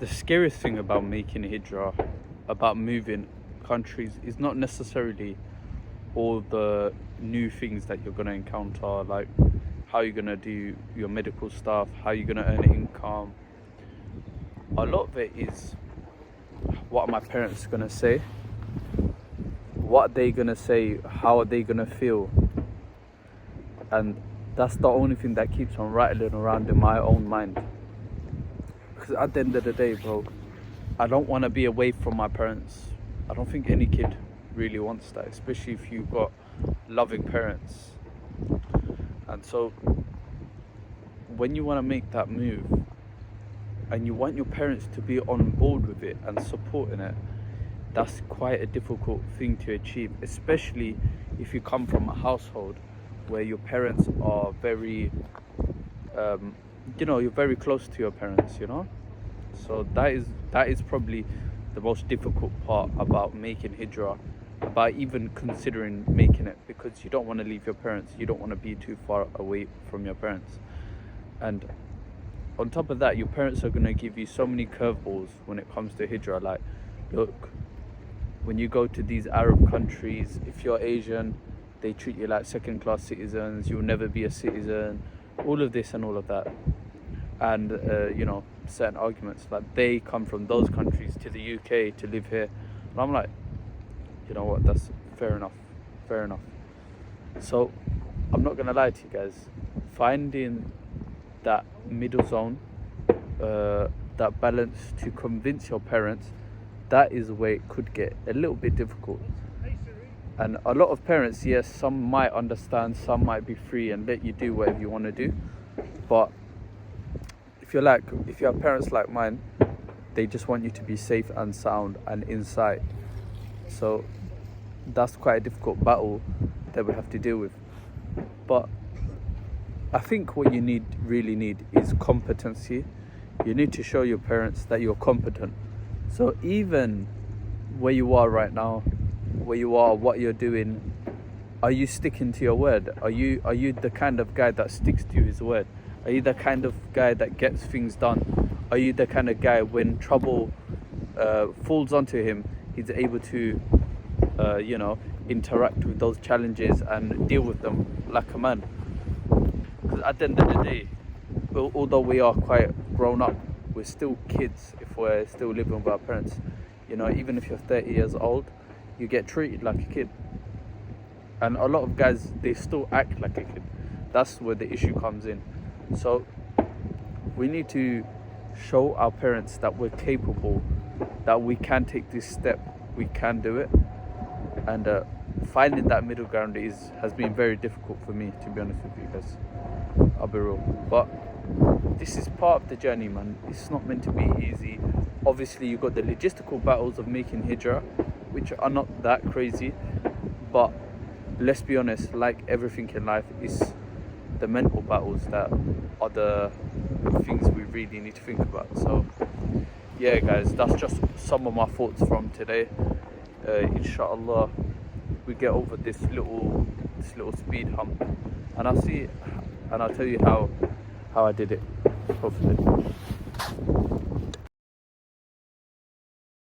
the scariest thing about making a hijrah, about moving countries, is not necessarily all the new things that you're going to encounter, like how you're going to do your medical stuff, how you're going to earn income. A lot of it is, what are my parents going to say? What are they going to say? How are they going to feel? And that's the only thing that keeps on rattling around in my own mind. Because at the end of the day, bro, I don't want to be away from my parents. I don't think any kid really wants that, especially if you've got loving parents. And so when you want to make that move and you want your parents to be on board with it and supporting it, that's quite a difficult thing to achieve, especially if you come from a household where your parents are very you're very close to your parents, so that is probably the most difficult part about making hijrah, about even considering making it, because you don't want to leave your parents, you don't want to be too far away from your parents. And on top of that, your parents are going to give you so many curveballs when it comes to hijrah. Like, look, when you go to these Arab countries, if you're Asian, they treat you like second-class citizens, you'll never be a citizen, all of this and all of that. And certain arguments, like they come from those countries to the UK to live here, and I'm like, you know what, that's fair enough. So I'm not gonna lie to you guys, finding that middle zone, that balance to convince your parents, that is where it could get a little bit difficult. And a lot of parents, yes, some might understand, some might be free and let you do whatever you want to do. But if you have parents like mine, they just want you to be safe and sound and inside. So that's quite a difficult battle that we have to deal with. But I think what you really need is competency. You need to show your parents that you're competent. So even where you are right now, where you are, what you're doing, are you sticking to your word? Are you the kind of guy that sticks to his word? Are you the kind of guy that gets things done? Are you the kind of guy, when trouble falls onto him, he's able to interact with those challenges and deal with them like a man? Because at the end of the day, although we are quite grown up, we're still kids if we're still living with our parents. Even if you're 30 years old, you get treated like a kid. And a lot of guys, they still act like a kid. That's where the issue comes in. So we need to show our parents that we're capable, that we can take this step, we can do it. And finding that middle ground has been very difficult for me, to be honest with you guys. I'll be real. But this is part of the journey, man. It's not meant to be easy. Obviously, you've got the logistical battles of making hijrah, which are not that crazy. But let's be honest, like everything in life, it's the mental battles that are the things we really need to think about. So yeah, guys, that's just some of my thoughts from today. Inshallah, we get over this little speed hump, and I'll tell you how I did it, hopefully.